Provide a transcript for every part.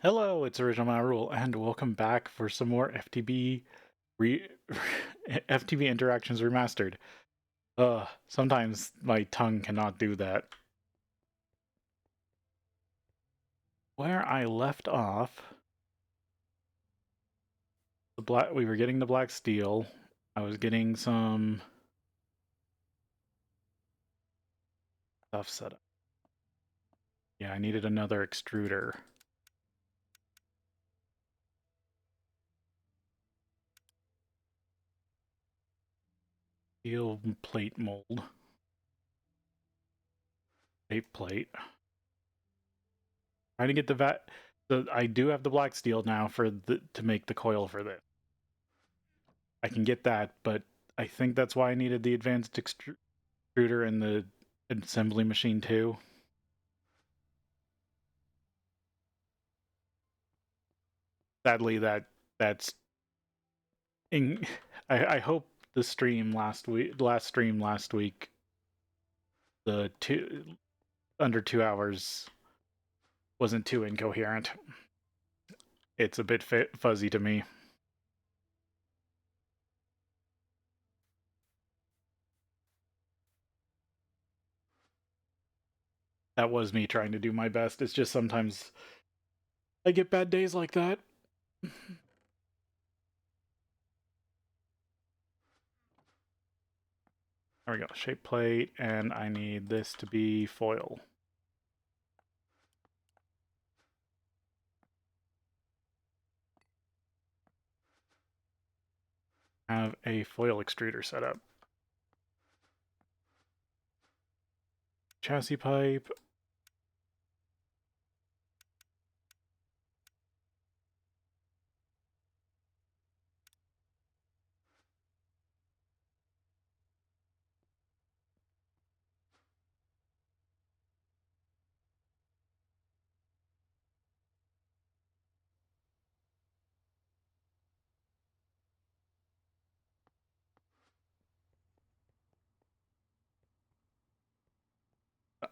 Hello, it's Original MaRul, and welcome back for some more FTB FTB Interactions Remastered. Sometimes my tongue cannot do that. Where I left off, we were getting the black steel. I was getting some stuff set up. Yeah, I needed another extruder. Steel plate mold. Tape plate. Trying to get the vat. So I do have the black steel now to make the coil for this. I can get that, but I think that's why I needed the advanced extruder and the assembly machine too. Sadly, that's in, I hope the last stream last week, the under 2 hours wasn't too incoherent. It's a bit fuzzy to me. That was me trying to do my best. It's just sometimes I get bad days like that. There we go, shape plate, and I need this to be foil. Have a foil extruder set up. Chassis pipe.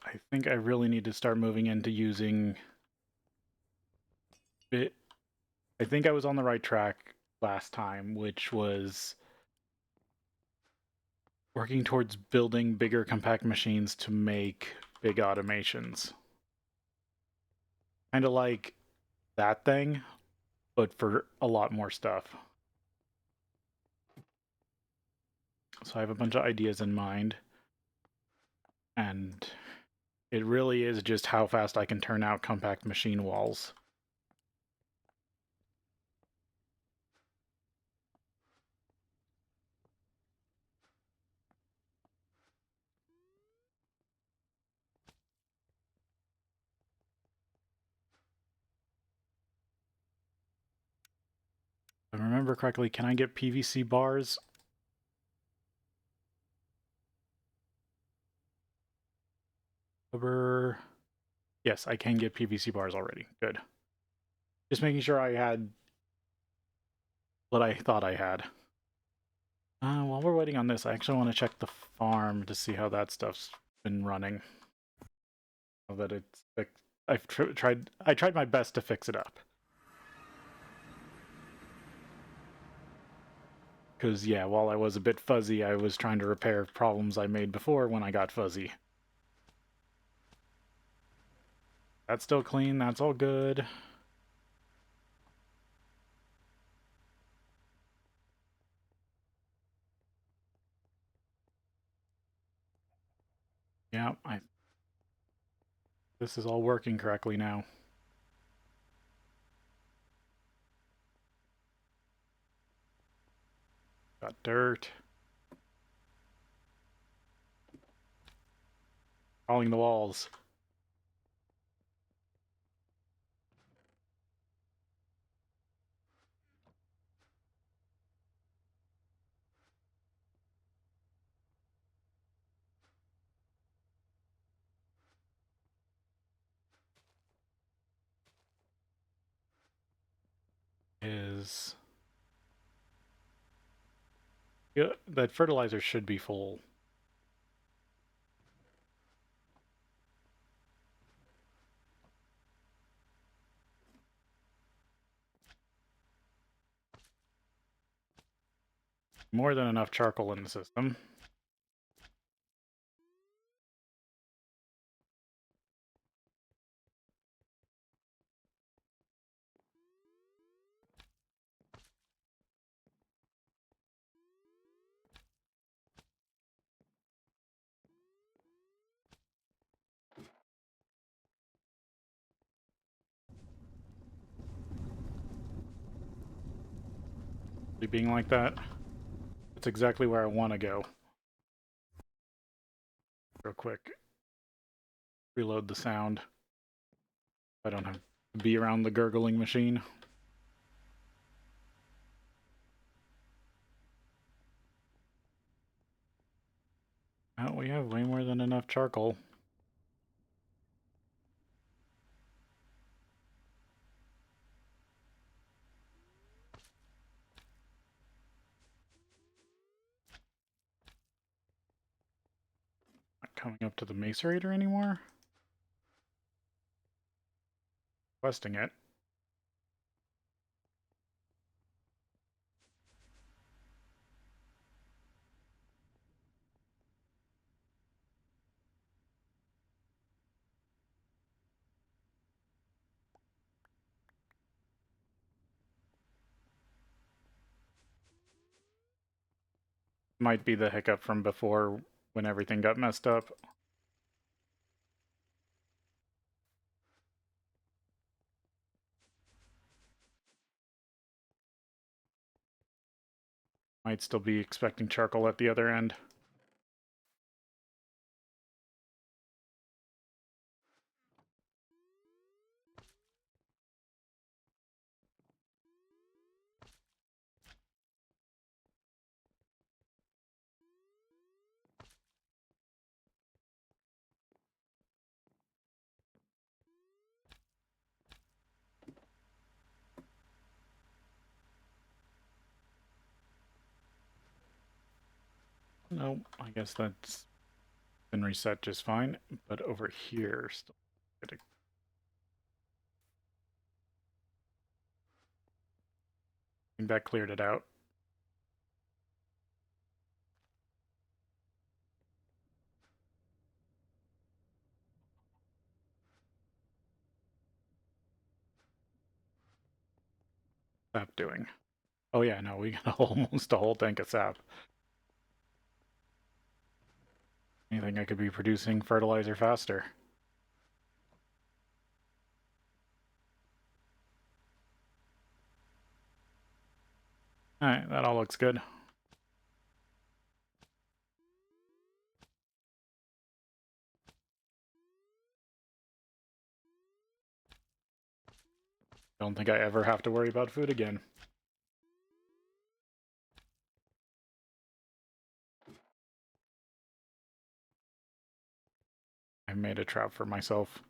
I think I really need to start moving into using it. I think I was on the right track last time, which was working towards building bigger compact machines to make big automations. Kind of like that thing, but for a lot more stuff. So I have a bunch of ideas in mind, and it really is just how fast I can turn out compact machine walls. If I remember correctly, can I get PVC bars? Yes, I can get PVC bars already. Good. Just making sure I had what I thought I had. While we're waiting on this, I actually want to check the farm to see how that stuff's been running. Now that it's fixed. I tried my best to fix it up. Because, yeah, while I was a bit fuzzy, I was trying to repair problems I made before when I got fuzzy. That's still clean, that's all good. Yeah, this is all working correctly now. Got dirt. Crawling the walls. Yeah, that fertilizer should be full. More than enough charcoal in the system. Being like that, that's exactly where I want to go. Real quick. Reload the sound. I don't have to be around the gurgling machine. Oh, we have way more than enough charcoal. Not coming up to the macerator anymore. Questing it. Might be the hiccup from before when everything got messed up. Might still be expecting charcoal at the other end. No, I guess that's been reset just fine. But over here, still. I think that cleared it out. Sap doing? Oh yeah, no, we got almost a whole tank of sap. Anything I could be producing fertilizer faster. Alright, that all looks good. Don't think I ever have to worry about food again. I made a trap for myself.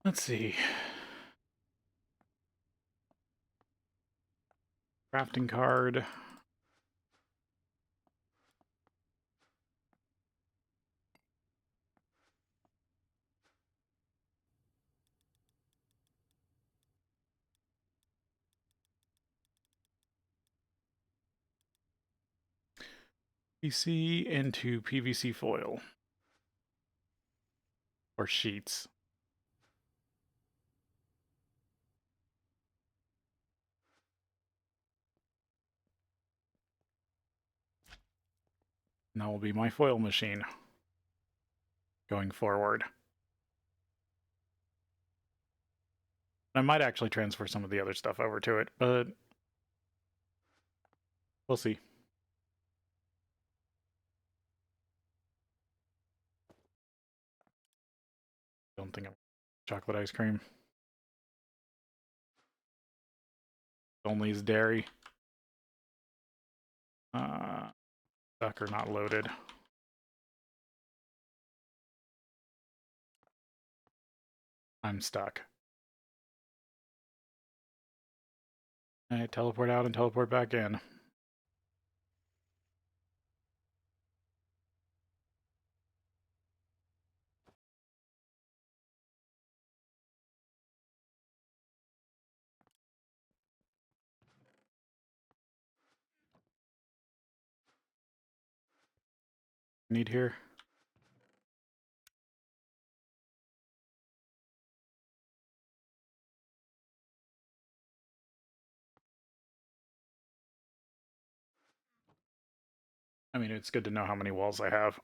Let's see. Crafting card. PVC into PVC foil. Or sheets. And that will be my foil machine. Going forward. I might actually transfer some of the other stuff over to it, but we'll see. Don't think I'm chocolate ice cream. Only is dairy. Sucker not loaded. I'm stuck. I teleport out and teleport back in. Need here. I mean, it's good to know how many walls I have.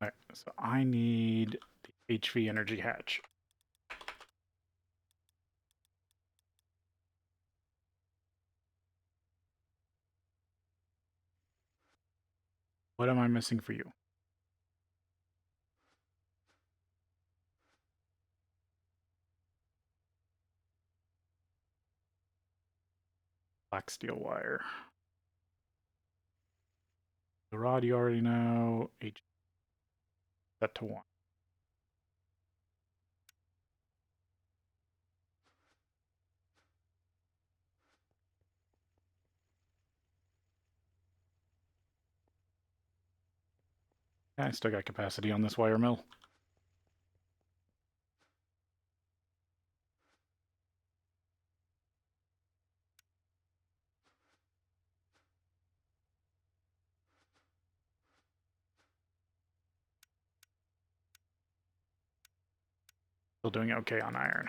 All right, so I need the HV energy hatch. What am I missing for you? Black steel wire. The rod you already know. H set to 1. I still got capacity on this wire mill. Still doing okay on iron.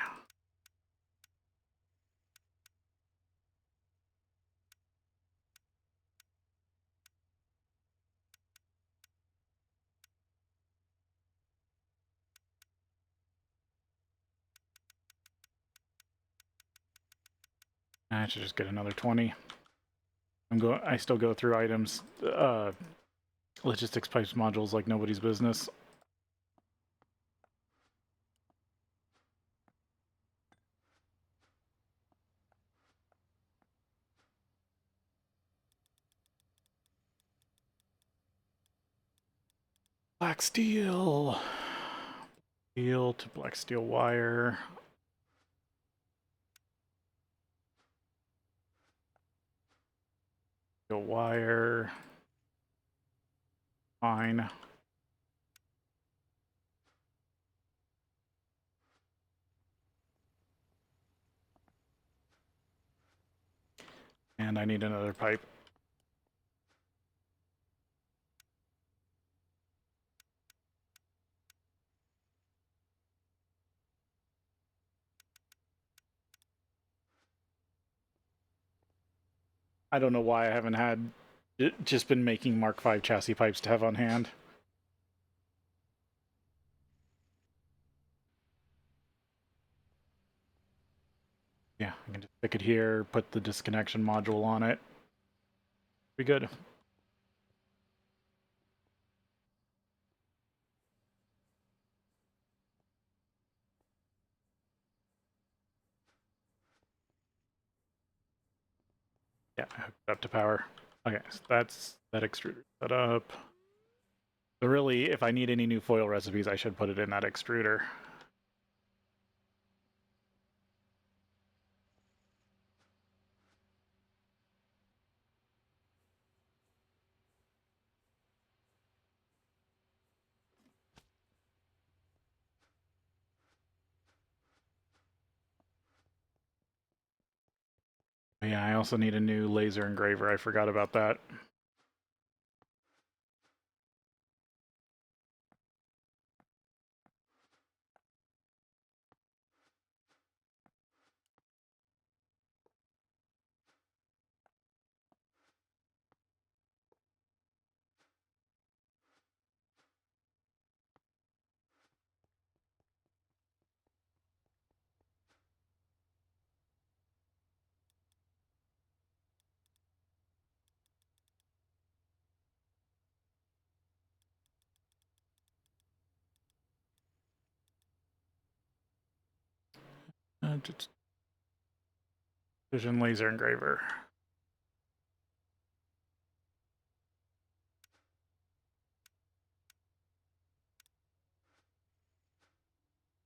I should just get another 20. I still go through items, logistics pipes modules like nobody's business. Black steel. Steel to black steel wire. Steel wire. Fine. And I need another pipe. I don't know why I haven't had just been making Mark V chassis pipes to have on hand. Yeah, I can just stick it here, put the disconnection module on it. Be good. Yeah, I hooked it up to power. Okay, so that's that extruder set up. So really, if I need any new foil recipes, I should put it in that extruder. But yeah, I also need a new laser engraver. I forgot about that. Precision laser engraver.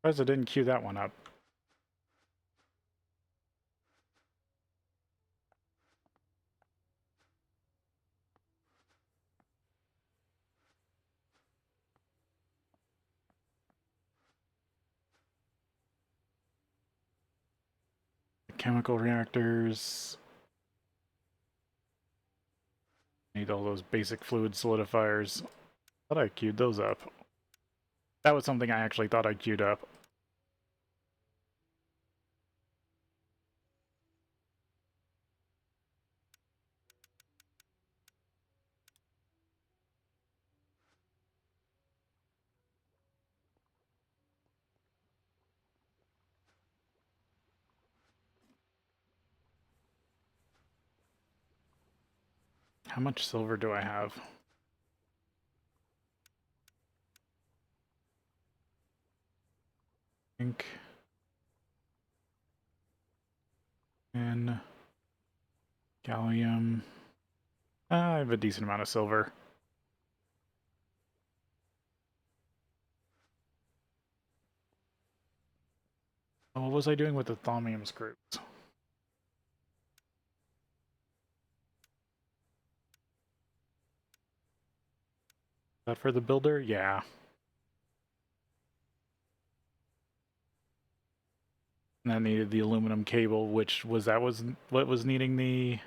Surprised I didn't queue that one up. Chemical reactors. Need all those basic fluid solidifiers. Thought I queued those up. That was something I actually thought I queued up. How much silver do I have? Ink. And gallium. I have a decent amount of silver. Oh, what was I doing with the thaumium screws? Is that for the builder? Yeah. And that needed the aluminum cable, which was what was needing the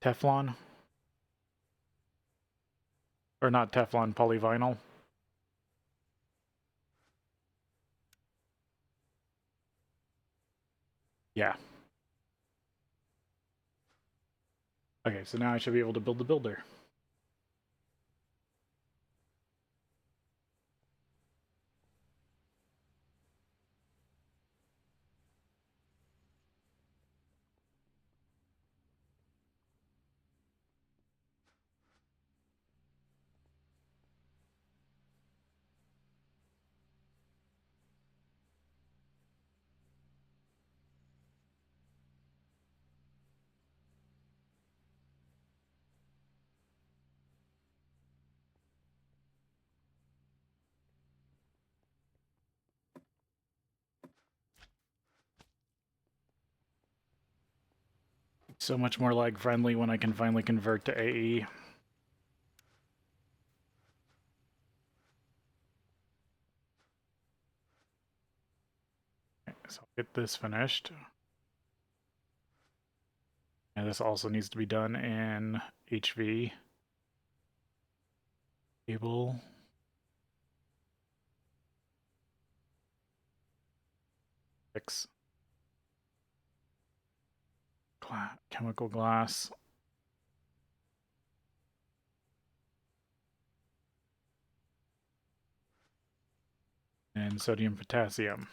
Teflon? Or not Teflon, polyvinyl? Yeah. Okay, so now I should be able to build the builder. So much more lag friendly when I can finally convert to AE. Okay, so I'll get this finished. And this also needs to be done in HV. Cable. Fix. Chemical glass. And sodium potassium.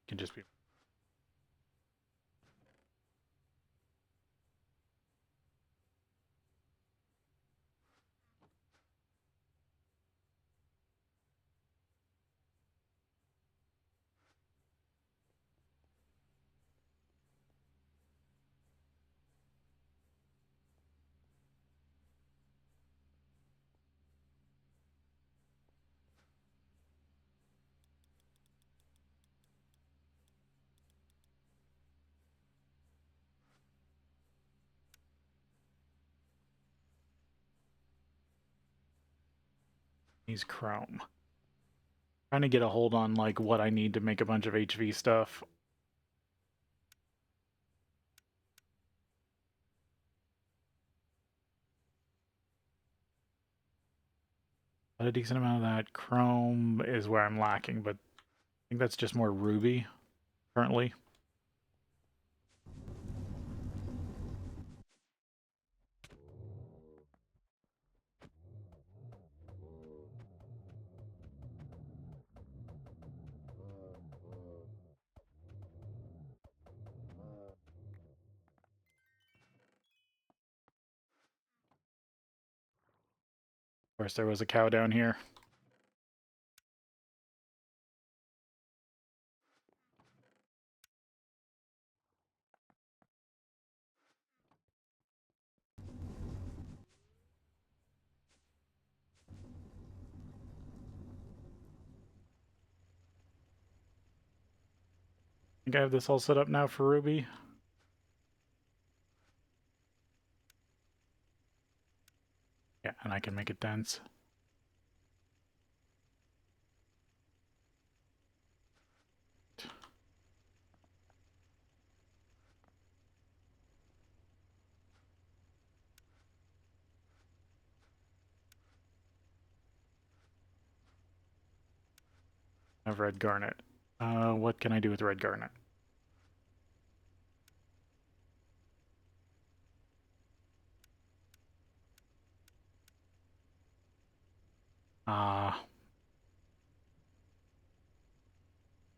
Can just be needs chrome. Trying to get a hold on like what I need to make a bunch of HV stuff. But a decent amount of that chrome is where I'm lacking, but I think that's just more ruby currently. Of course, there was a cow down here. I think I have this all set up now for Ruby. Yeah, and I can make it dense. I have red garnet. What can I do with red garnet?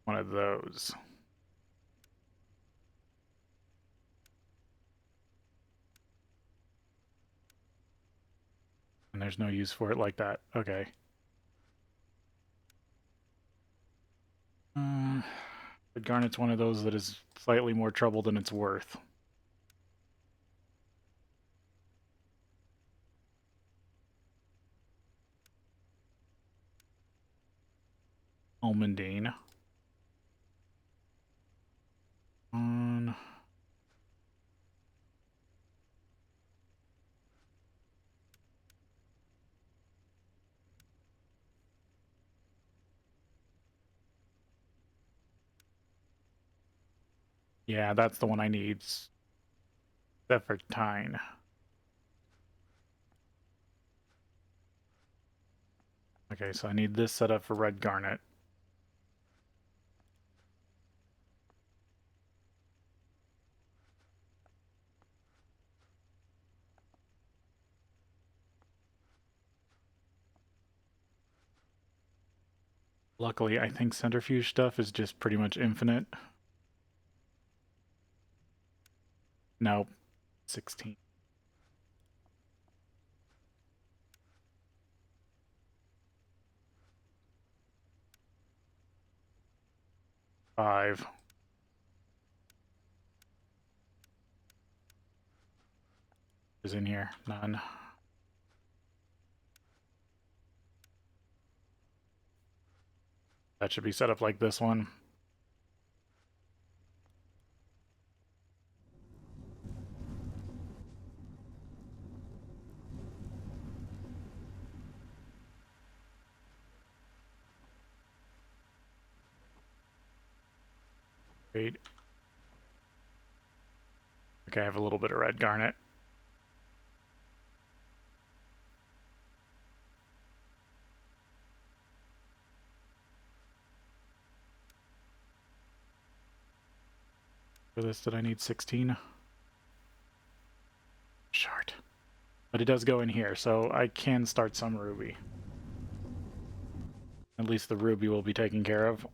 One of those. And there's no use for it like that. Okay. Red garnet's one of those that is slightly more trouble than it's worth. Almondine. Yeah, that's the one I need. Zephyrtine. Okay, so I need this set up for red garnet. Luckily, I think centrifuge stuff is just pretty much infinite. Nope. 16. 5 is in here. None. That should be set up like this one. Wait. Okay, I have a little bit of red garnet. For this, did I need 16? Short. But it does go in here, so I can start some ruby. At least the ruby will be taken care of.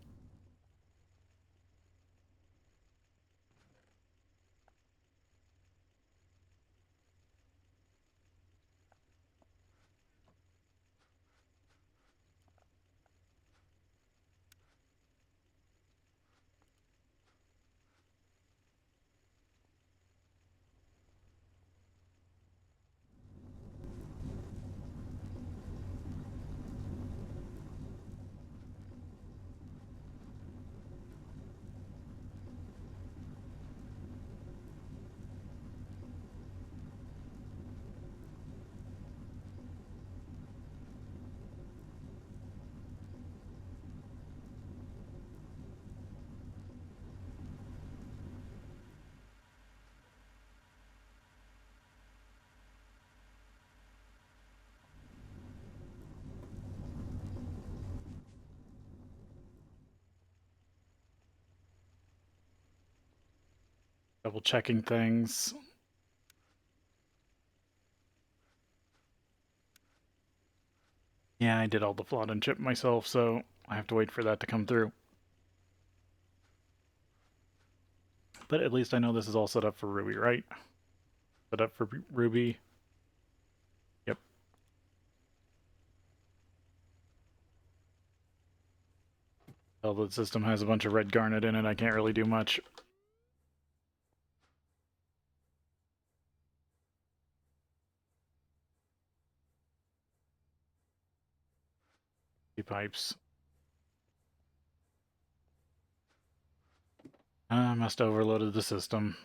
Double checking things. Yeah, I did all the flood and chip myself, so I have to wait for that to come through. But at least I know this is all set up for Ruby, right? Set up for Ruby. Yep. Well, the system has a bunch of red garnet in it, I can't really do much. Pipes. I must have overloaded the system.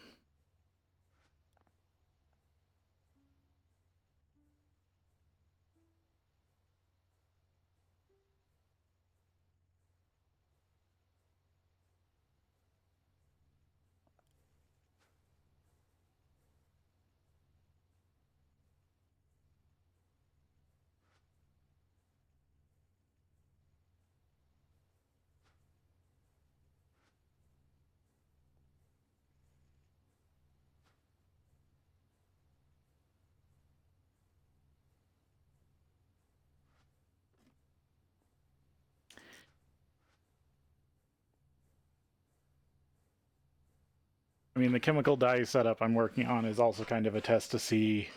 I mean, the chemical dye setup I'm working on is also kind of a test to see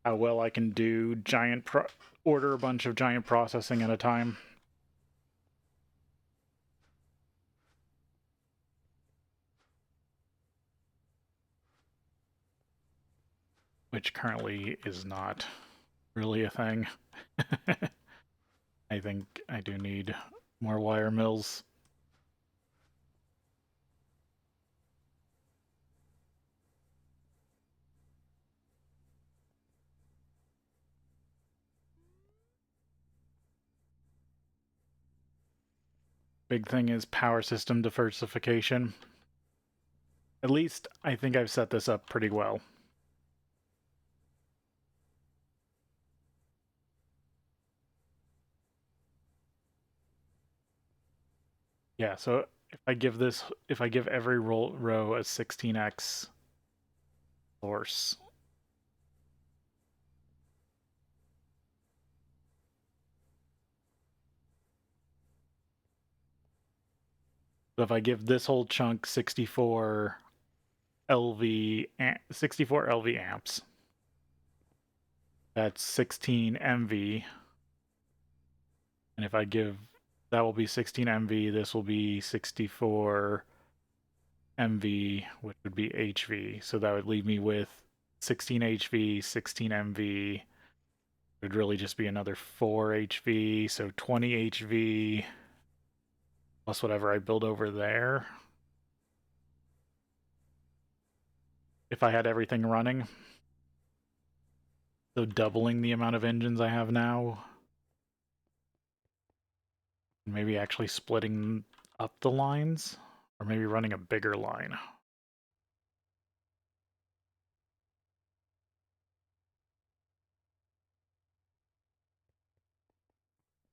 how well I can do order a bunch of giant processing at a time. Which currently is not really a thing. I think I do need more wire mills. Big thing is power system diversification. At least I think I've set this up pretty well. Yeah, so if I give every row a 16x source, so if I give this whole chunk 64 LV 64 LV amps, that's 16 MV, and if I give that will be 16 MV, this will be 64 MV, which would be HV. So that would leave me with 16 HV, 16 MV. It would really just be another 4 HV, so 20 HV plus whatever I build over there. If I had everything running. So doubling the amount of engines I have now. Maybe actually splitting up the lines, or maybe running a bigger line.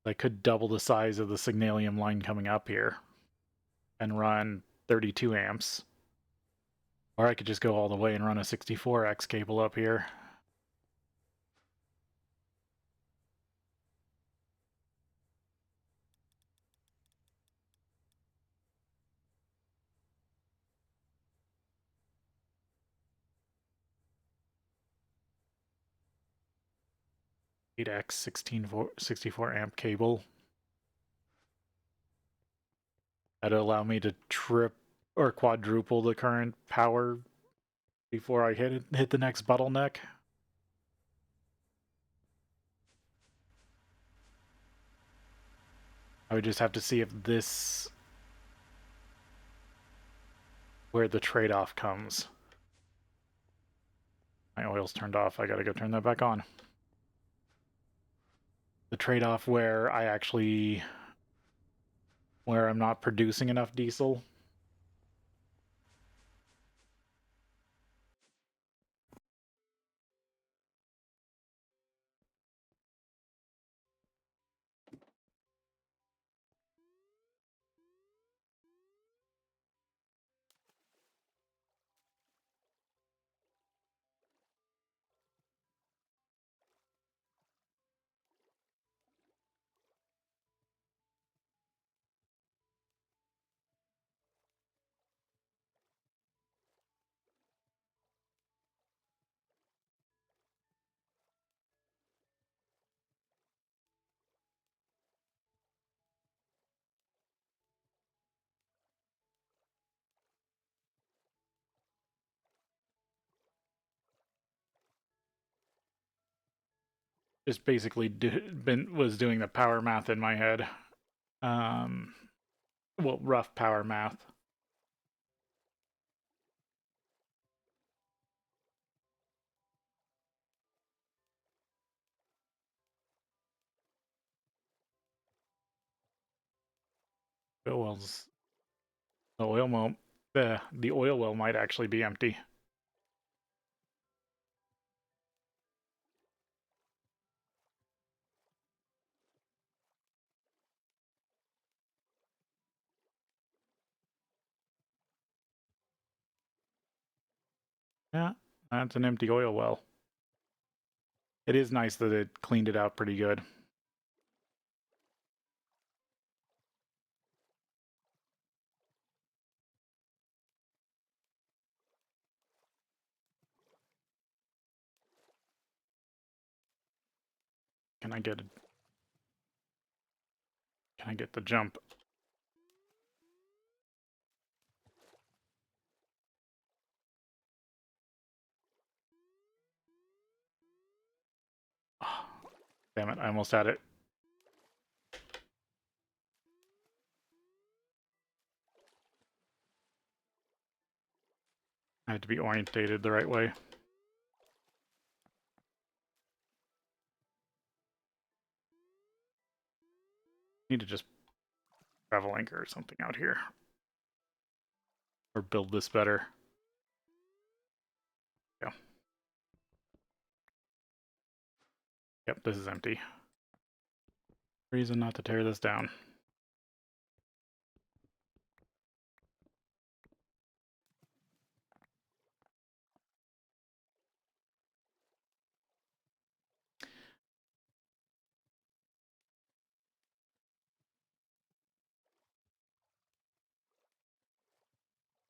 I could double the size of the Signalium line coming up here and run 32 amps. Or I could just go all the way and run a 64x cable up here. Eight x 64 amp cable. That'd allow me to trip or quadruple the current power before I hit the next bottleneck. I would just have to see if this where the trade-off comes. My oil's turned off. I gotta go turn that back on. The trade-off where I'm not producing enough diesel. just basically was doing the power math in my head. Well, rough power math. Oil wells. The oil well. The oil well might actually be empty. Yeah, that's an empty oil well. It is nice that it cleaned it out pretty good. Can I get the jump? Oh, damn it, I almost had it. I had to be orientated the right way. Need to just travel anchor or something out here. Or build this better. Yeah. Yep, this is empty. Reason not to tear this down.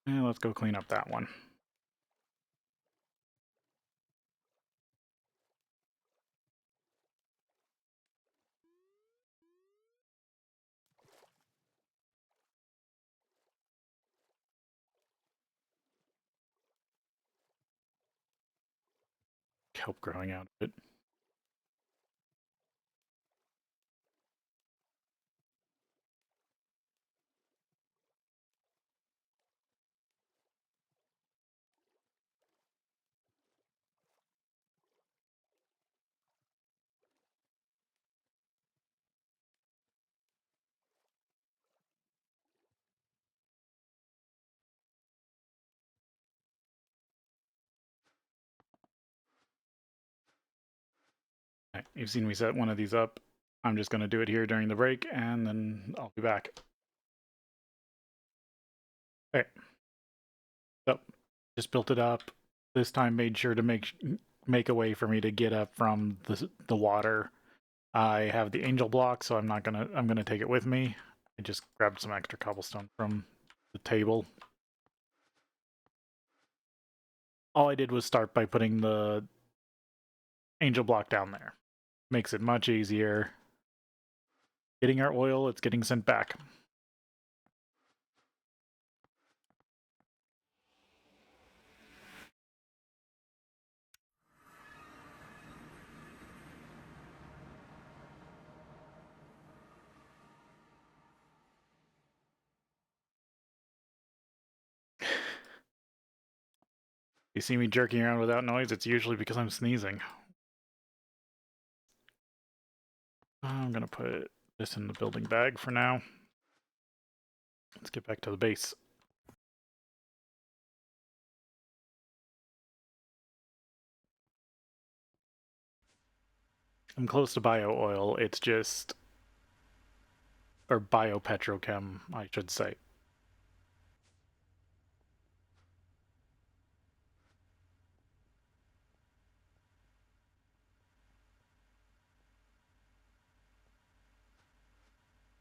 And let's go clean up that one. Kelp growing out of it. Right, you've seen me set one of these up. I'm just going to do it here during the break, and then I'll be back. Okay. So, just built it up. This time made sure to make a way for me to get up from the water. I have the angel block, so I'm gonna take it with me. I just grabbed some extra cobblestone from the table. All I did was start by putting the angel block down there. Makes it much easier. Getting our oil, it's getting sent back. You see me jerking around without noise, it's usually because I'm sneezing. I'm gonna put this in the building bag for now. Let's get back to the base. I'm close to bio oil, it's just... or biopetrochem, I should say.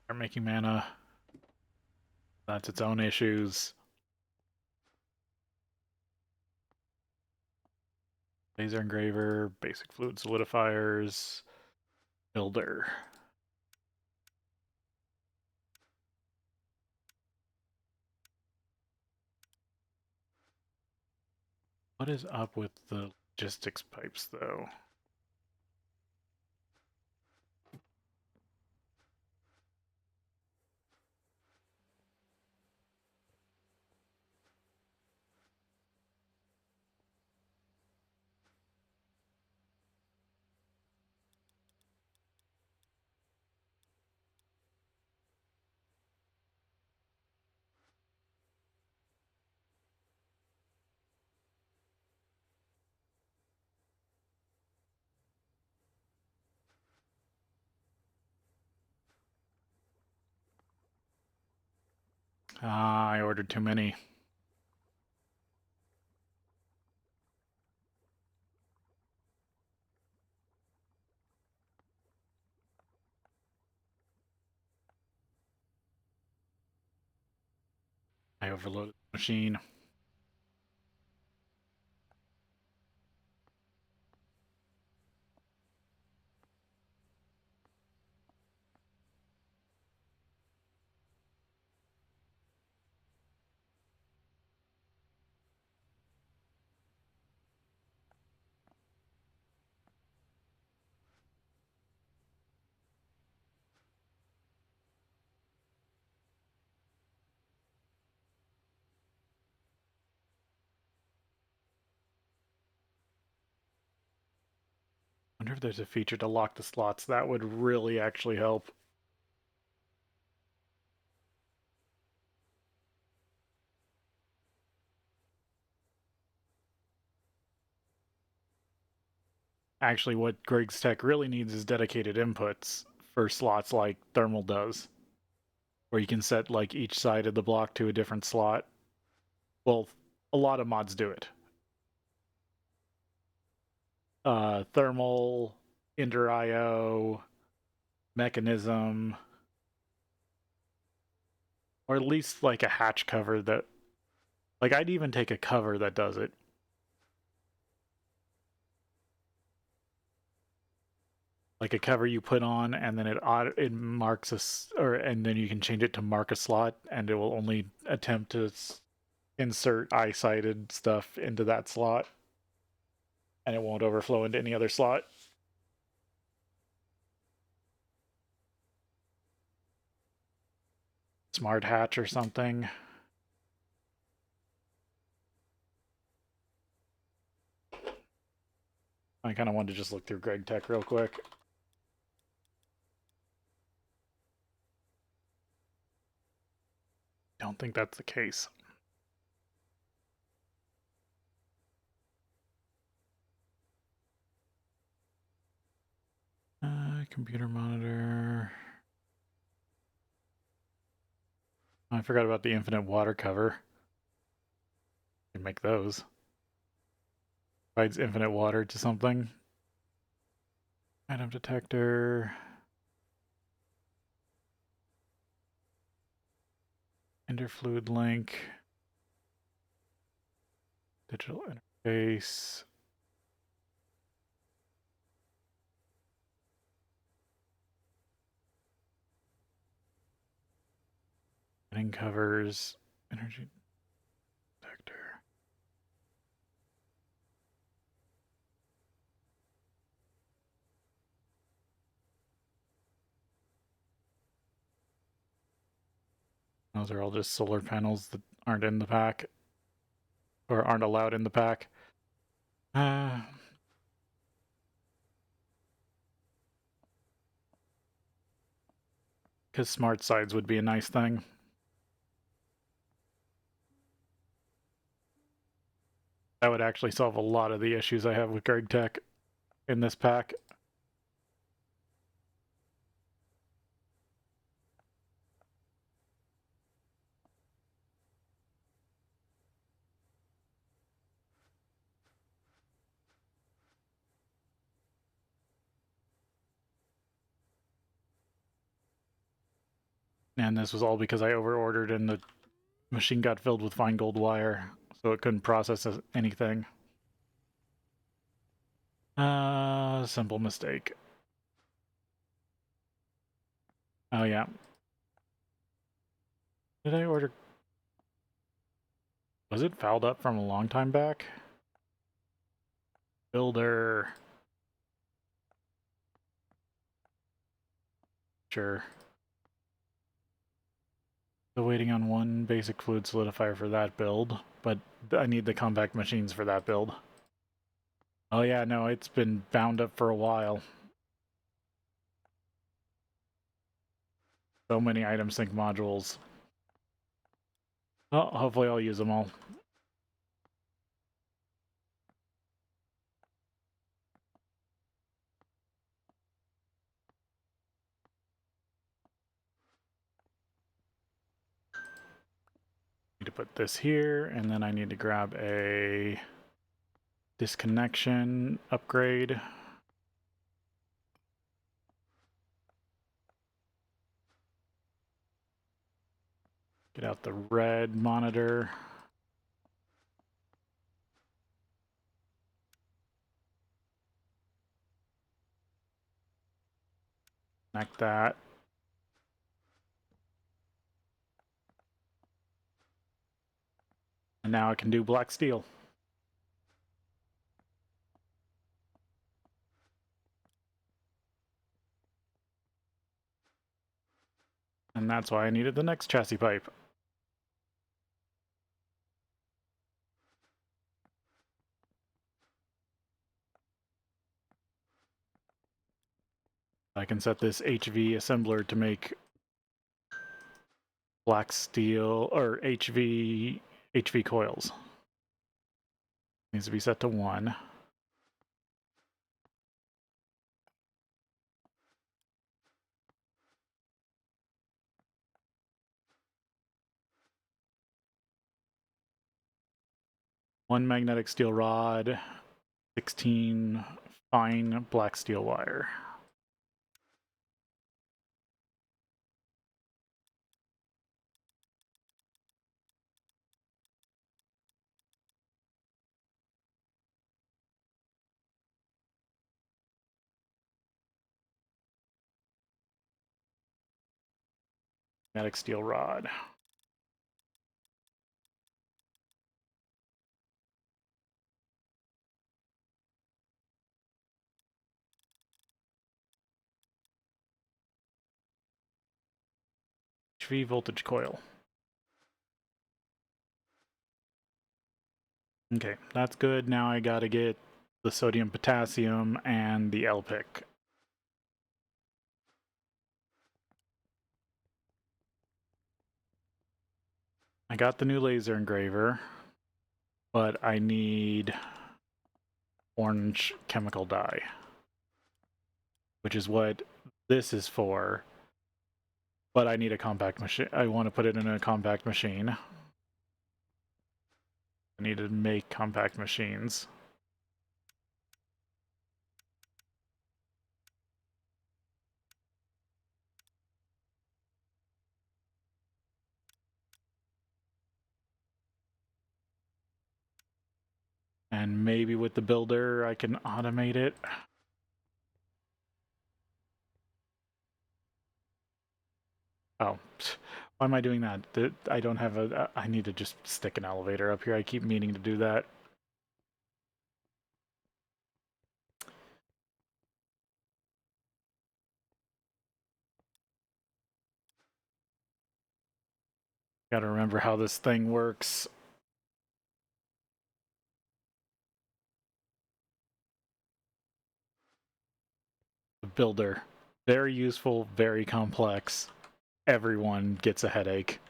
Start making mana. That's its own issues. Laser engraver, basic fluid solidifiers, builder. What is up with the logistics pipes, though? Ah, I ordered too many. I overloaded the machine. Wonder if there's a feature to lock the slots. That would really actually help. Actually, what Greg's Tech really needs is dedicated inputs for slots like Thermal does, where you can set like each side of the block to a different slot. Well, a lot of mods do it. Thermal, Inter IO, Mechanism, or at least like a hatch cover that, like, I'd even take a cover that does it. Like a cover you put on, and then it marks and then you can change it to mark a slot, and it will only attempt to insert eye-sighted stuff into that slot, and it won't overflow into any other slot. Smart hatch or something. I kind of wanted to just look through Greg Tech real quick. Don't think that's the case. Computer monitor. I forgot about the infinite water cover. You can make those. Provides infinite water to something. Item detector. Interfluid link. Digital interface. Heading covers. Energy detector. Those are all just solar panels that aren't in the pack. Or aren't allowed in the pack. Because smart sides would be a nice thing. That would actually solve a lot of the issues I have with Greg Tech in this pack. And this was all because I overordered and the machine got filled with fine gold wire, so it couldn't process anything. Simple mistake. Oh yeah. Did I order? Was it fouled up from a long time back? Builder. Sure. Still waiting on one basic fluid solidifier for that build, but I need the compact machines for that build. Oh yeah, no, it's been bound up for a while. So many item sync modules. Well, hopefully I'll use them all. to put this here, and then I need to grab a disconnection upgrade. Get out the red monitor. Connect that. And now I can do black steel. And that's why I needed the next chassis pipe. I can set this HV assembler to make black steel or HV coils. Needs to be set to 1. One magnetic steel rod, 16 fine black steel wire. Magnetic steel rod. HV voltage coil. Okay, that's good. Now I gotta get the sodium potassium and the LPIC. I got the new laser engraver, but I need orange chemical dye, which is what this is for. But I need a compact machine. I want to put it in a compact machine. I need to make compact machines. And maybe with the builder, I can automate it. Oh, why am I doing that? I don't have a... I need to just stick an elevator up here. I keep meaning to do that. Gotta remember how this thing works. The builder. Very useful, very complex. Everyone gets a headache.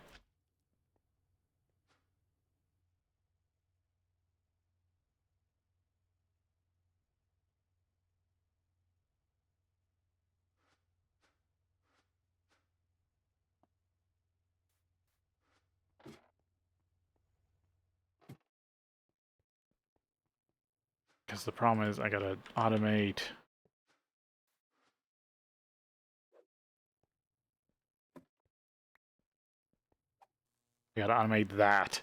Because the problem is I gotta automate... I gotta automate that.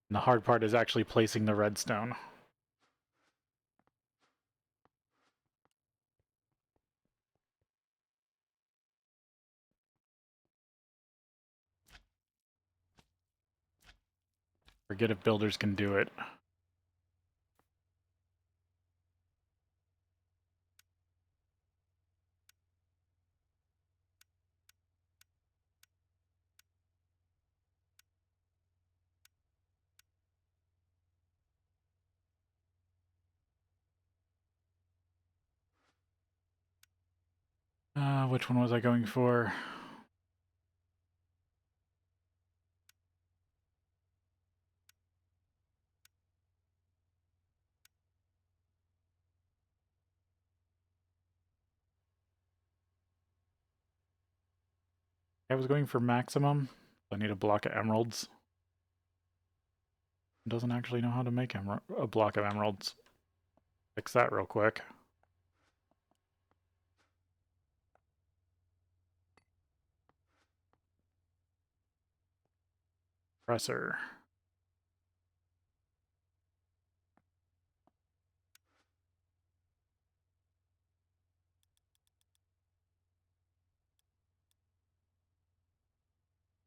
And the hard part is actually placing the redstone. Forget if builders can do it. Which one was I going for? I was going for maximum. I need a block of emeralds. It doesn't actually know how to make a block of emeralds. Fix that real quick. Presser.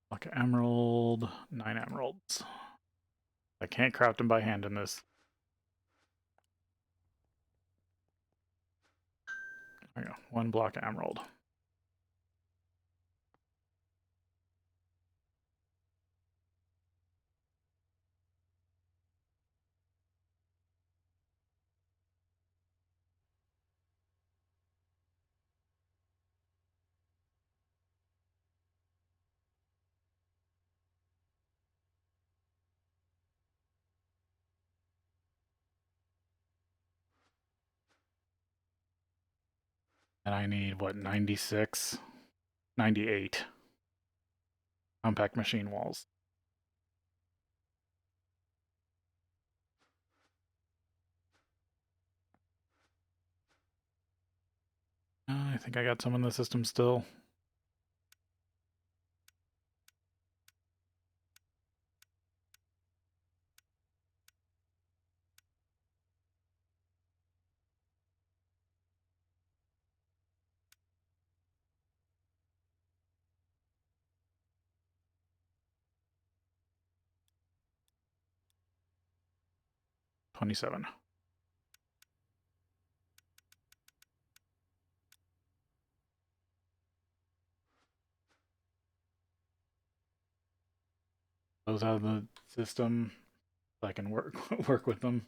Block of emerald. 9 emeralds. I can't craft them by hand in this. There we go. 1 block of emerald. And I need, what, 96? 98. Compact machine walls. I think I got some in the system still. $27. Those out of the system so I can work with them.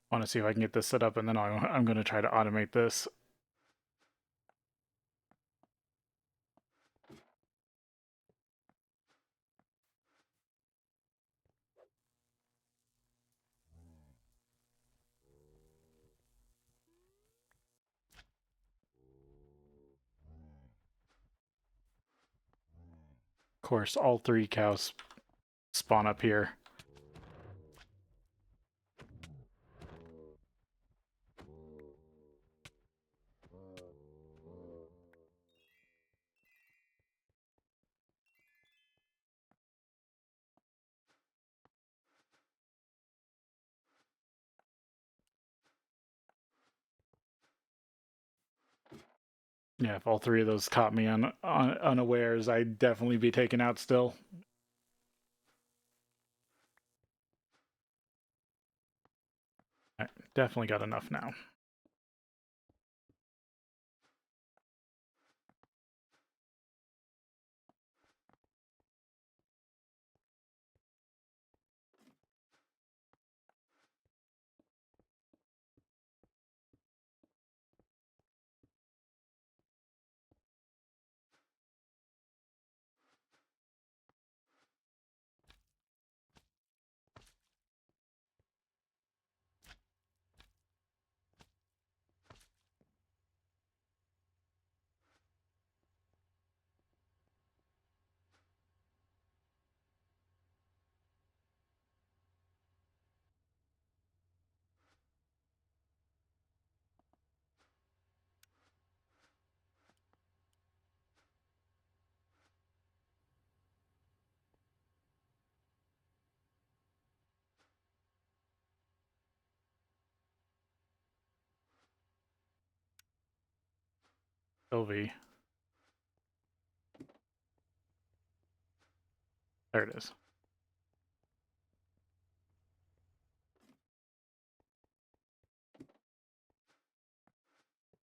I want to see if I can get this set up, and then I'm going to try to automate this. Of course, all 3 cows spawn up here. Yeah, if all 3 of those caught me unawares, I'd definitely be taken out still. Right, definitely got enough now. LV. There it is.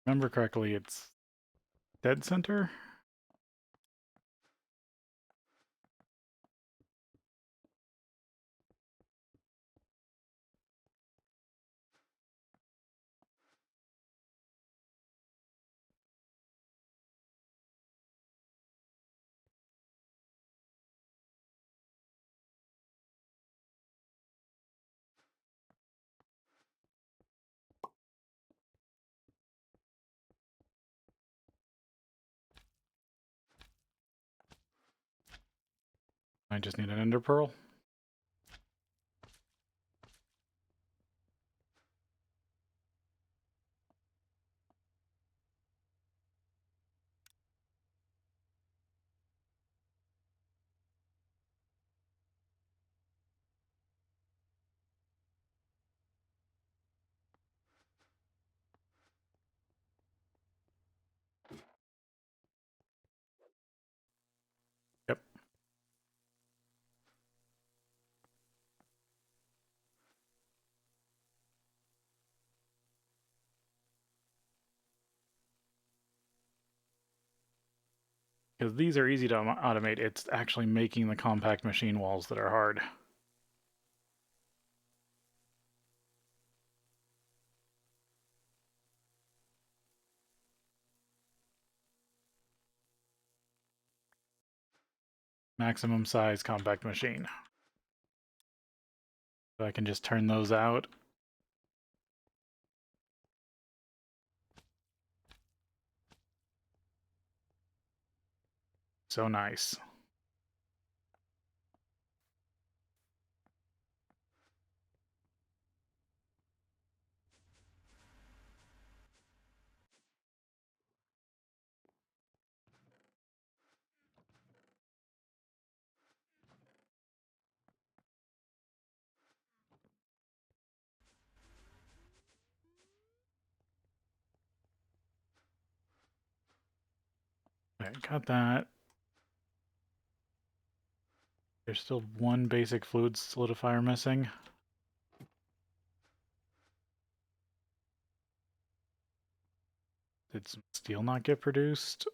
Remember correctly, it's dead center? I just need an ender pearl. Yep. Because these are easy to automate, it's actually making the compact machine walls that are hard. Maximum size compact machine. So I can just turn those out. So nice. Okay, got that. There's still one basic fluid solidifier missing. Did some steel not get produced?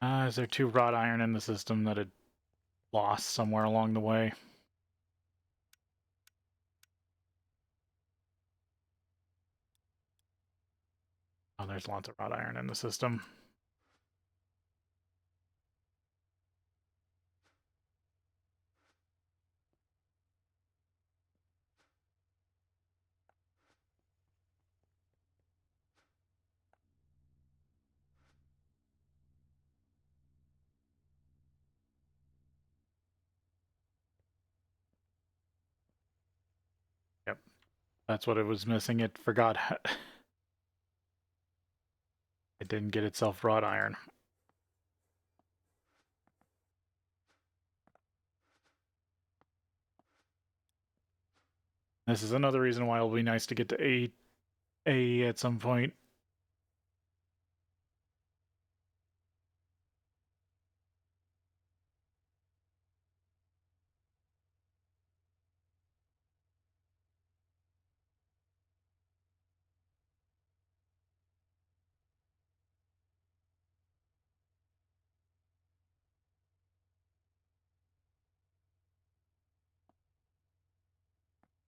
Is there 2 wrought iron in the system that had lost somewhere along the way? Oh, there's lots of wrought iron in the system. Yep, that's what it was missing. It forgot. It didn't get itself wrought iron. This is another reason why it'll be nice to get to A at some point.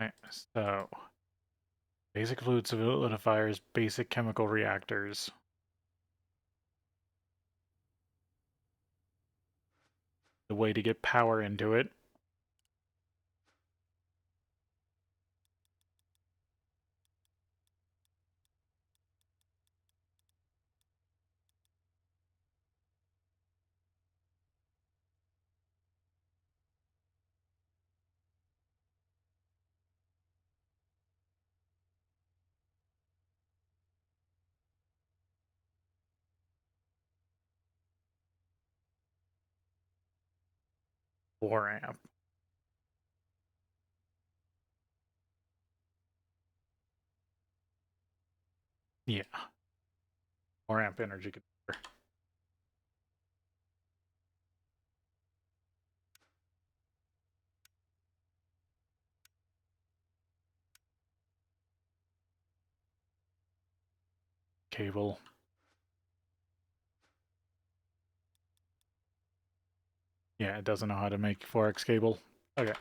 Okay, so basic fluid solidifiers, basic chemical reactors. The way to get power into it. 4 amp. Yeah. 4 amp energy converter. Cable. Yeah, it doesn't know how to make 4x cable. Okay.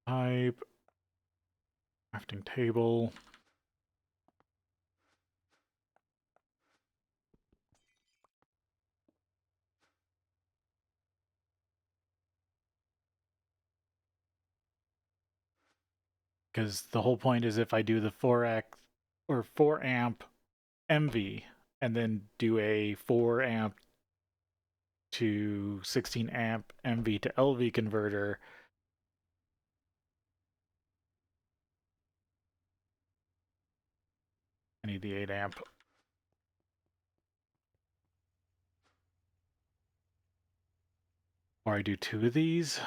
Pipe. Crafting table. Because the whole point is if I do the 4x or 4 amp MV and then do a 4 amp to 16 amp MV to LV converter, I need the 8 amp. Or I do 2 of these.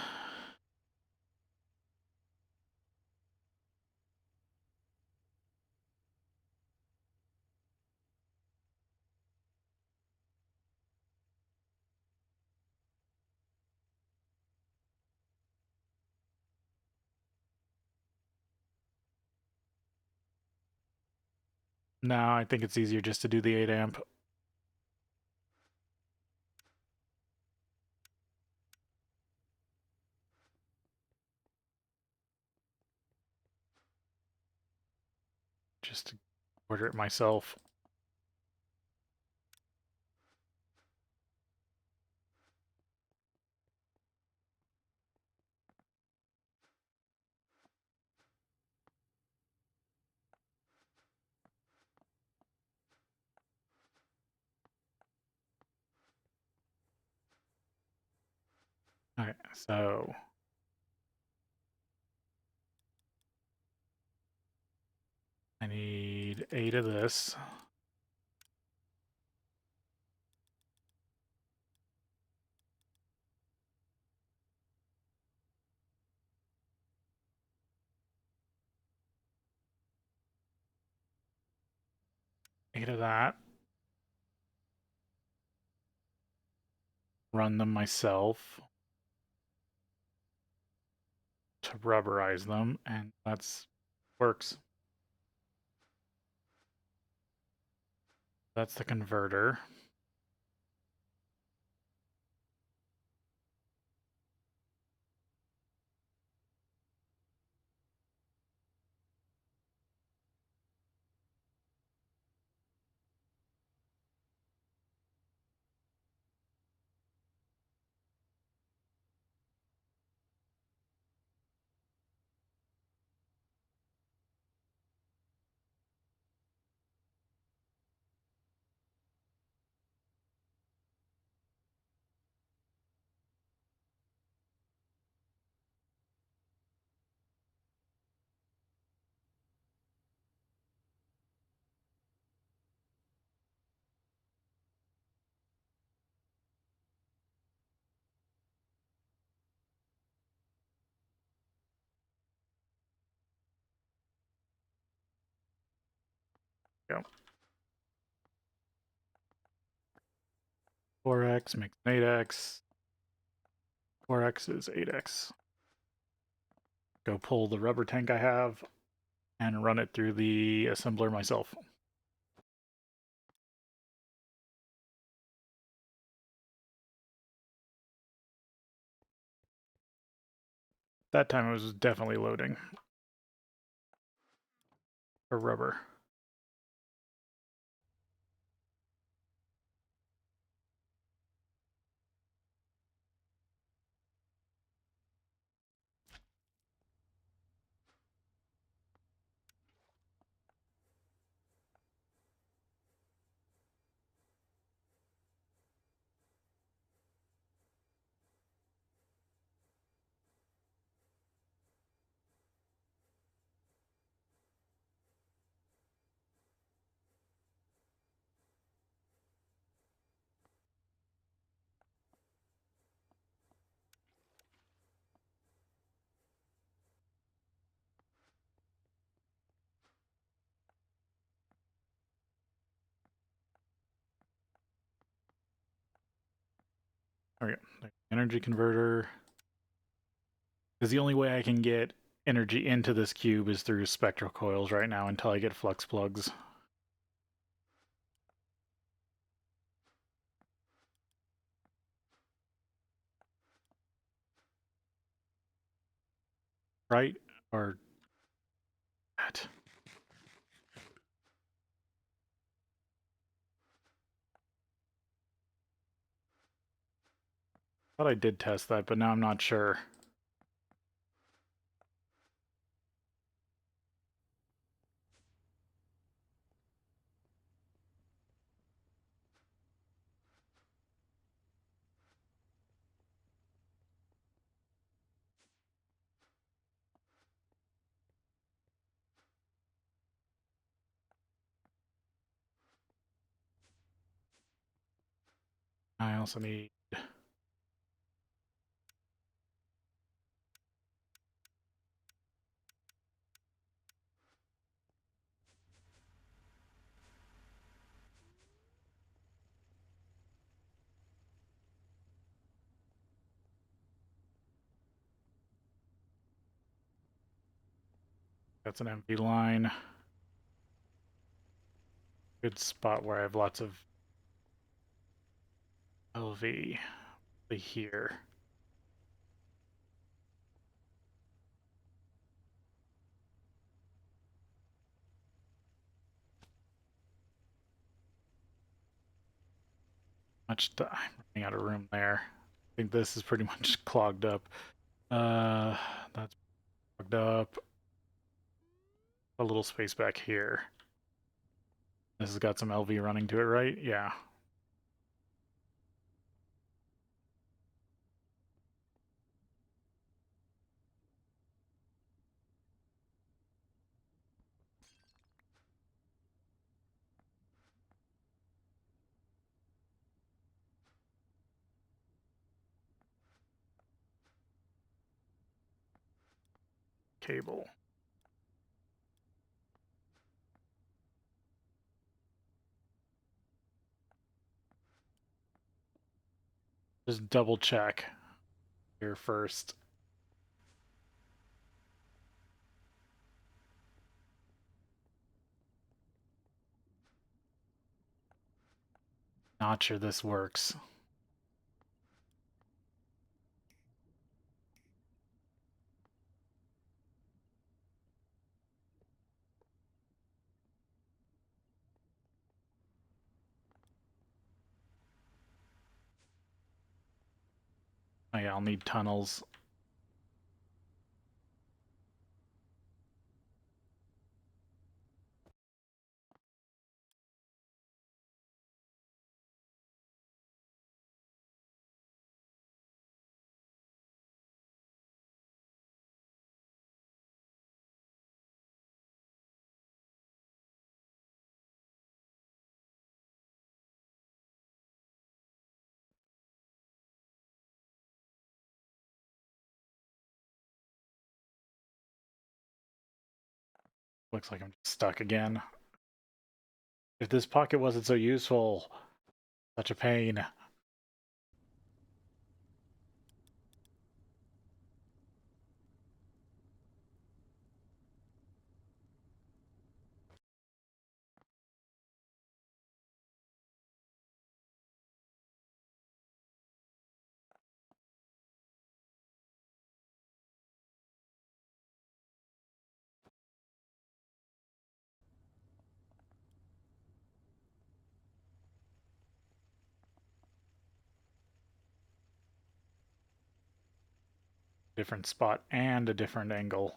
No, I think it's easier just to do the 8 amp. Just to order it myself. Alright, so I need 8 of this. Eight of that. Run them myself to rubberize them, and that's works. That's the converter. Go. 4x makes an 8x. 4x is 8x. Go pull the rubber tank I have and run it through the assembler myself. That time it was definitely loading for rubber. There we go. Energy converter. Because the only way I can get energy into this cube is through spectral coils right now until I get flux plugs. Right? Or that. I thought I did test that, but now I'm not sure. I also need... That's an empty line. Good spot where I have lots of LV here. I'm running out of room there. I think this is pretty much clogged up. That's clogged up. A little space back here. This has got some LV running to it, right? Yeah. Cable. Just double check here first. Not sure this works. Oh yeah, I'll need tunnels. Looks like I'm stuck again. If this pocket wasn't so useful, such a pain. Different spot and a different angle.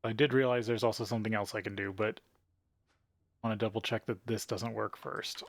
I did realize there's also something else I can do, but I want to double check that this doesn't work first.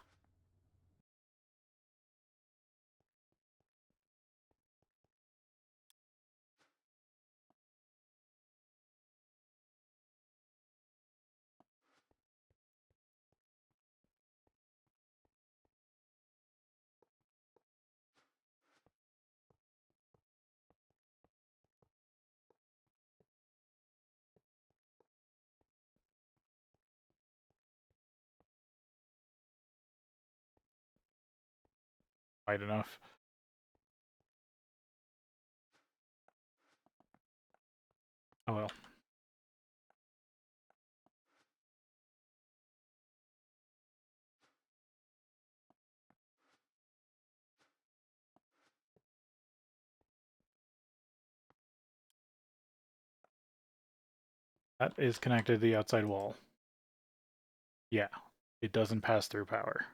Wide enough. Oh well. That is connected to the outside wall. Yeah, it doesn't pass through power.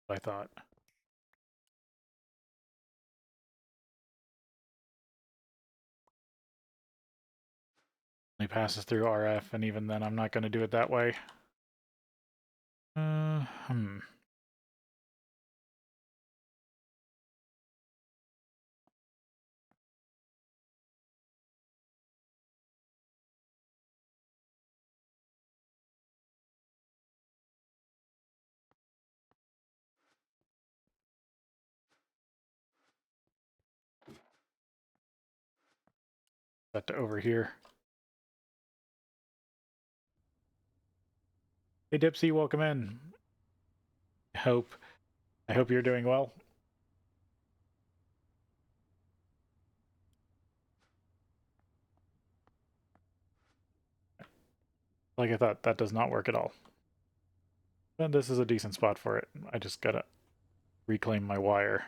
I thought. It passes through RF, and even then I'm not going to do it that way. Uh, hmm. Set to over here. Hey Dipsy, welcome in. I hope you're doing well. Like I thought, that does not work at all. But this is a decent spot for it. I just gotta reclaim my wire.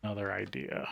Another idea.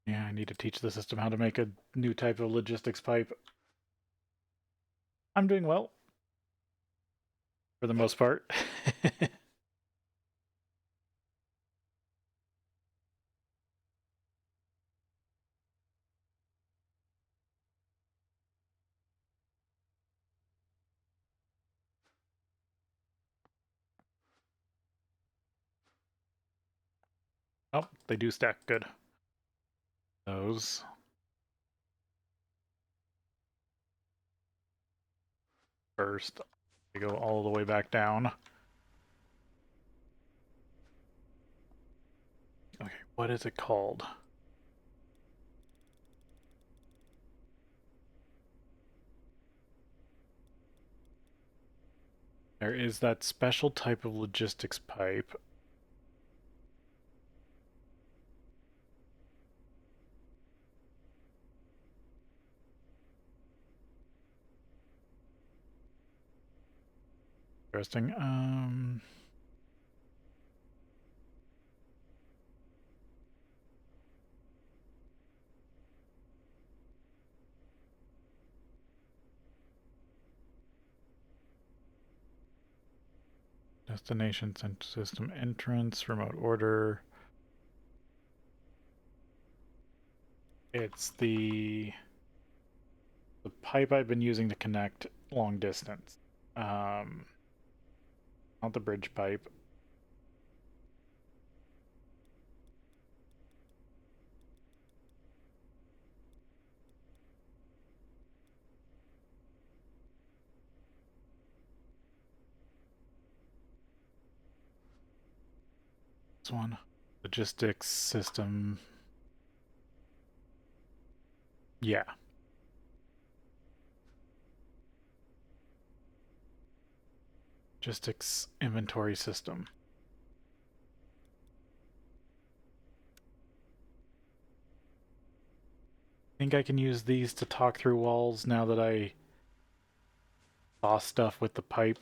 Yeah, I need to teach the system how to make a new type of logistics pipe. I'm doing well. For the most part. Oh, they do stack. Good. Those. First. They go all the way back down. Okay, what is it called? There is that special type of logistics pipe. Interesting. Destination system entrance, remote order. It's the pipe I've been using to connect long distance. Not the bridge pipe. This one. Logistics system. Yeah. Logistics inventory system. I think I can use these to talk through walls now that I saw stuff with the pipe.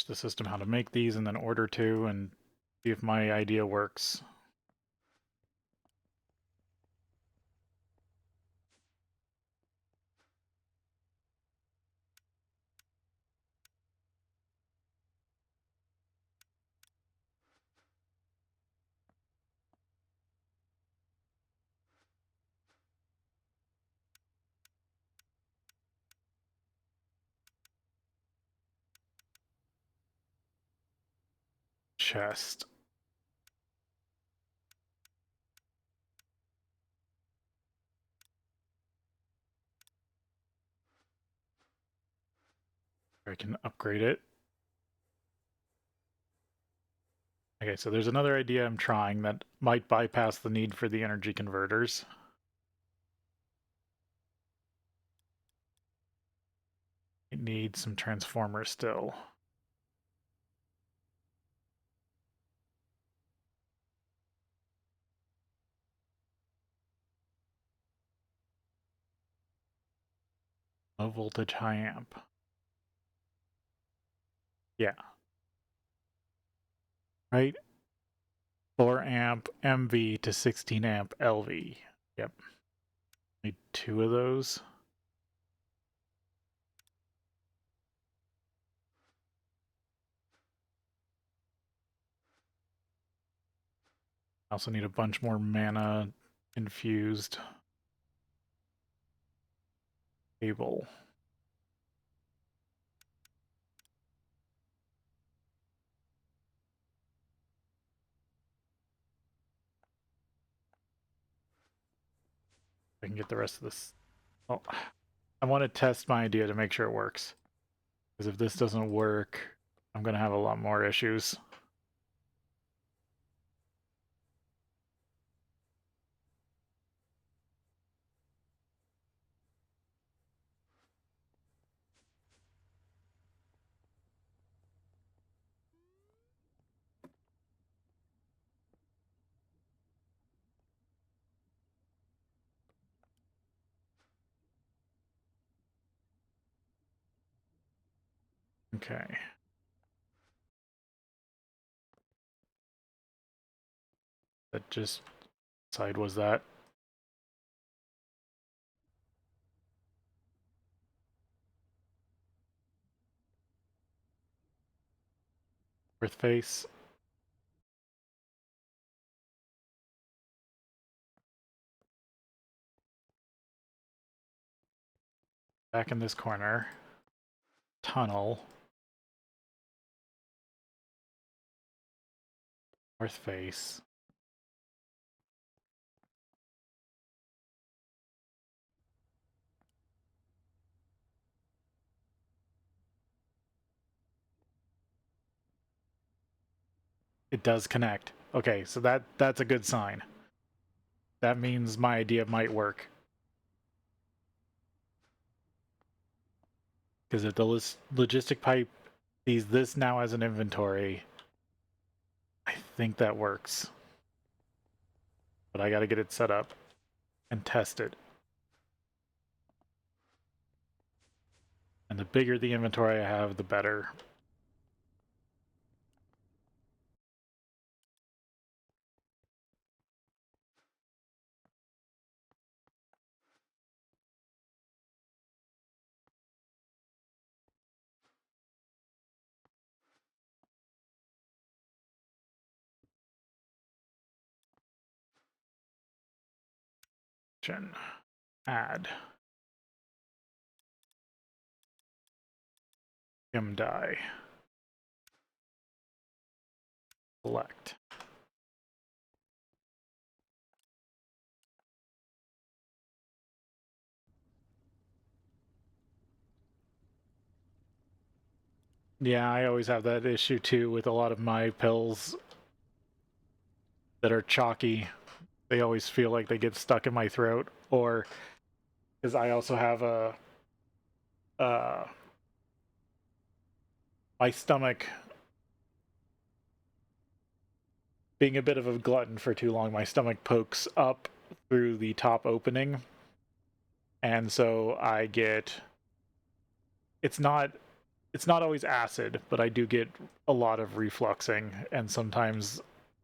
The system how to make these and then order to and see if my idea works. Chest. I can upgrade it. Okay, so there's another idea I'm trying that might bypass the need for the energy converters. It needs some transformers still. Low voltage, high amp. Yeah. Right? 4 amp MV to 16 amp LV. Yep. Need 2 of those. I also need a bunch more mana infused cable. I can get the rest of this. Oh, I want to test my idea to make sure it works. Because if this doesn't work, I'm going to have a lot more issues. Okay. That just side was that. Earth face. Back in this corner. Tunnel. North face. It does connect. Okay, so that's a good sign. That means my idea might work. Because if the logistic pipe sees this now as an inventory. I think that works. But I gotta get it set up and test it. And the bigger the inventory I have, the better. Add. Die. Select. Yeah, I always have that issue too with a lot of my pills that are chalky. They always feel like they get stuck in my throat, or because I also have my stomach being a bit of a glutton for too long. My stomach pokes up through the top opening, and so I get. It's not always acid, but I do get a lot of refluxing, and sometimes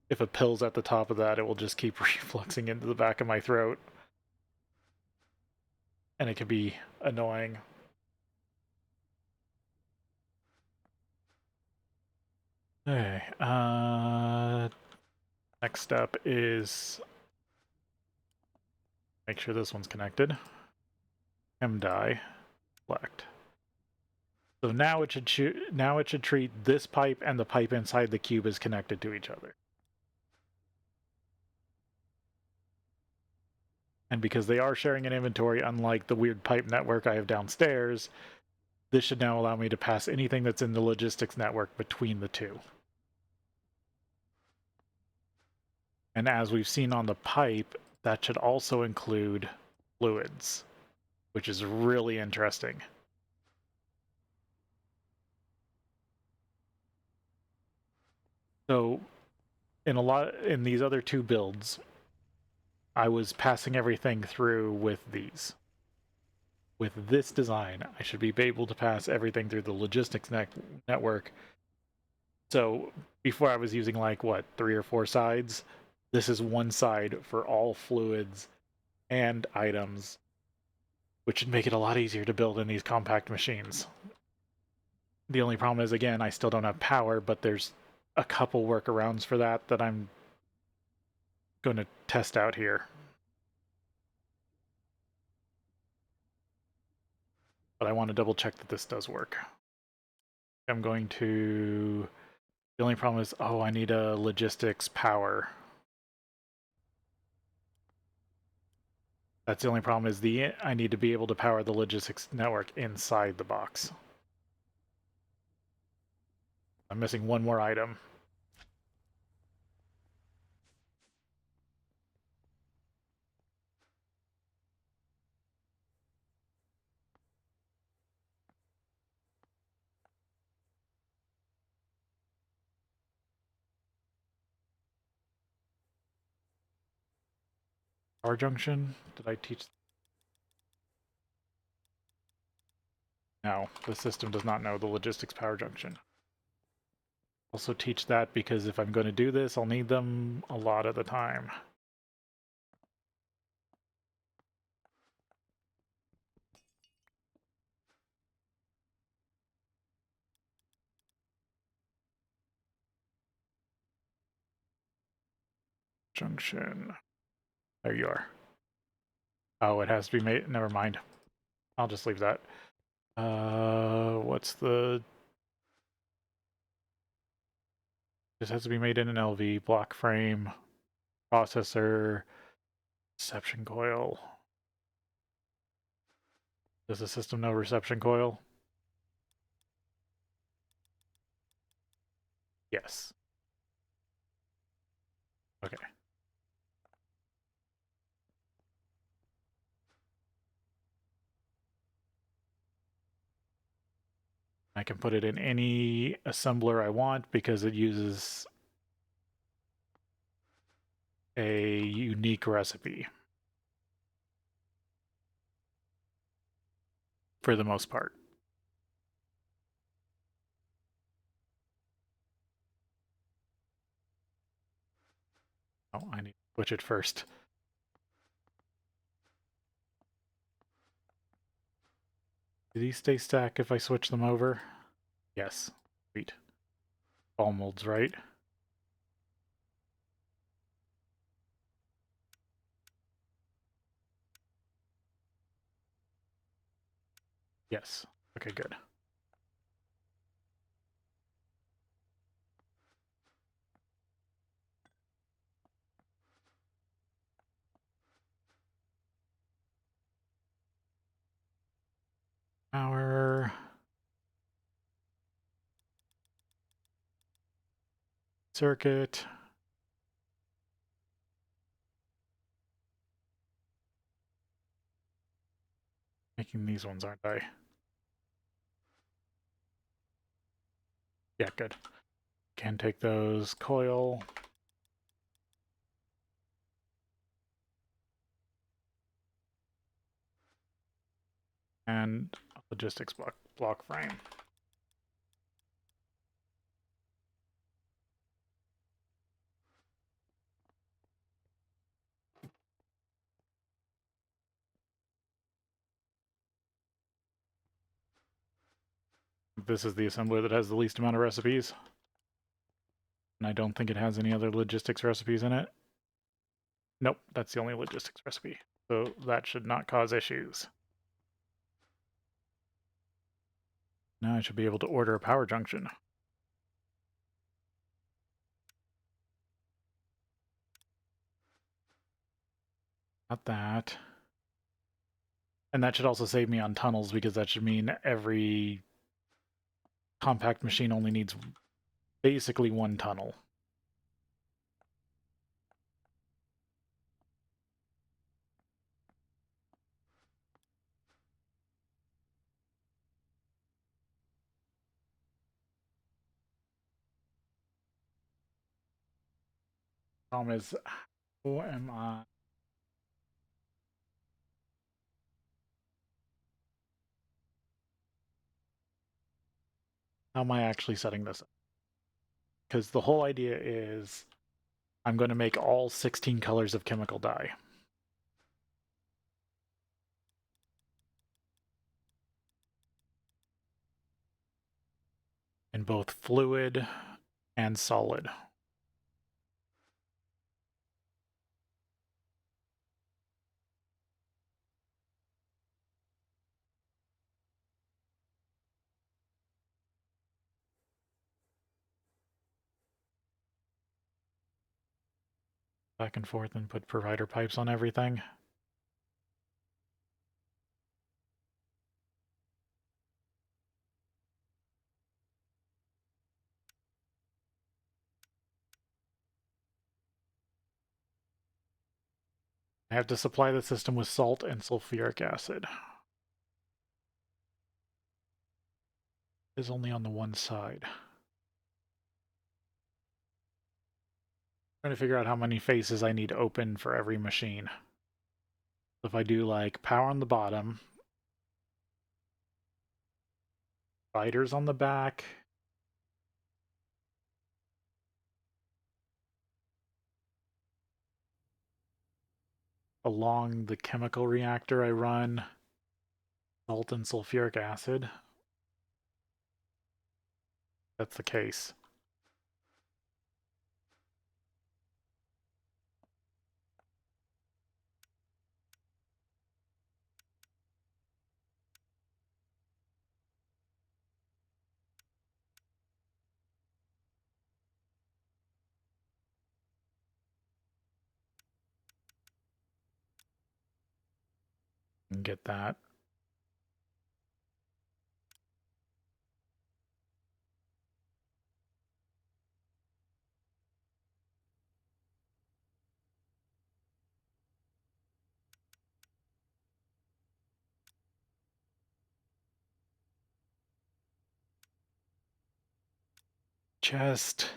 if a pill's at the top of that, it will just keep refluxing into the back of my throat, and it can be annoying. Okay, next step is make sure this one's connected. Die, select. So now it should treat this pipe and the pipe inside the cube as connected to each other. And because they are sharing an inventory, unlike the weird pipe network I have downstairs, this should now allow me to pass anything that's in the logistics network between the two. And as we've seen on the pipe, that should also include fluids, which is really interesting. So in these other two builds, I was passing everything through with these. With this design, I should be able to pass everything through the logistics network. So before I was using like, what, 3 or 4 sides? This is one side for all fluids and items, which should make it a lot easier to build in these compact machines. The only problem is, again, I still don't have power, but there's a couple workarounds for that that I'm going to test out here. But I want to double check that this does work. I'm going to... The only problem is, oh, I need a logistics power. That's the only problem is I need to be able to power the logistics network inside the box. I'm missing one more item. Power junction? Did I teach? No, the system does not know the logistics power junction. Also teach that because if I'm going to do this, I'll need them a lot of the time. Junction. There you are. Oh, it has to be made. Never mind. I'll just leave that. What's the... This has to be made in an LV, block frame, processor, reception coil. Does the system know reception coil? Yes. Okay. I can put it in any assembler I want because it uses a unique recipe for the most part. Oh, I need to switch it first. Do these stay stacked if I switch them over? Yes. Sweet. Ball molds, right? Yes. Okay, good. Power. Circuit. Making these ones, aren't I? Yeah, good. Can take those. Coil. And logistics block frame. This is the assembler that has the least amount of recipes. And I don't think it has any other logistics recipes in it. Nope, that's the only logistics recipe. So that should not cause issues. Now I should be able to order a power junction. Got that. And that should also save me on tunnels because that should mean every compact machine only needs basically one tunnel. Problem is, how am I? How am I actually setting this up? Because the whole idea is I'm going to make all 16 colors of chemical dye. In both fluid and solid. Back and forth and put provider pipes on everything. I have to supply the system with salt and sulfuric acid. It is only on the one side. Trying to figure out how many faces I need open for every machine. If I do like power on the bottom, spiders on the back, along the chemical reactor I run salt and sulfuric acid. That's the case. And get that. chest.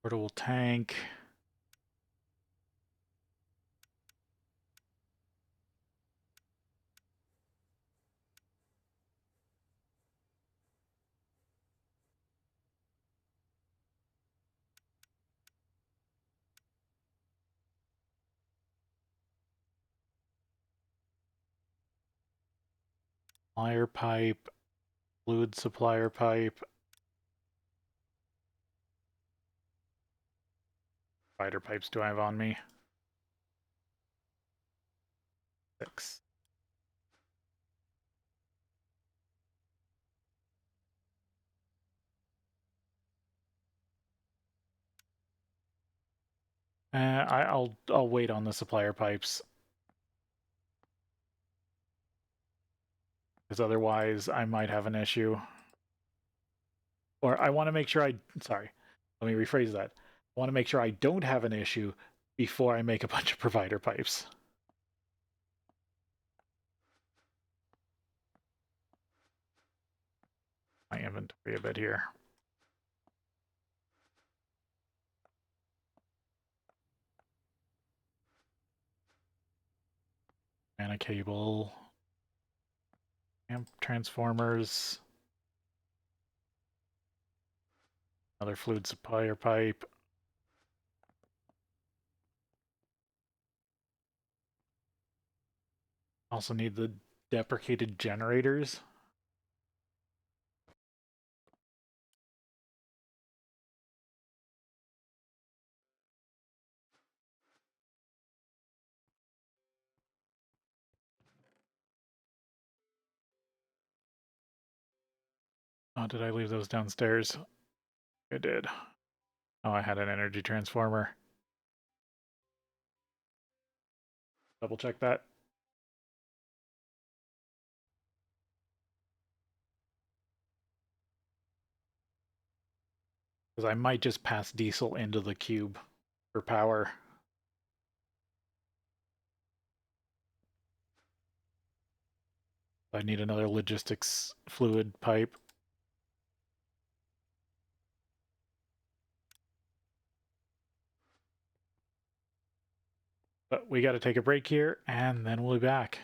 Portable tank. Supplier pipe. Fluid supplier pipe. Spider pipes do I have on me? 6. I'll wait on the supplier pipes. Because otherwise I might have an issue. Or I want to make sure sorry, let me rephrase that. I want to make sure I don't have an issue before I make a bunch of provider pipes. My inventory a bit here. Mana cable. Amp transformers. Another fluid supplier pipe. Also need the deprecated generators. Oh, did I leave those downstairs? I did. Oh, I had an energy transformer. Double check that. Because I might just pass diesel into the cube for power. I need another logistics fluid pipe. But we got to take a break here, and then we'll be back.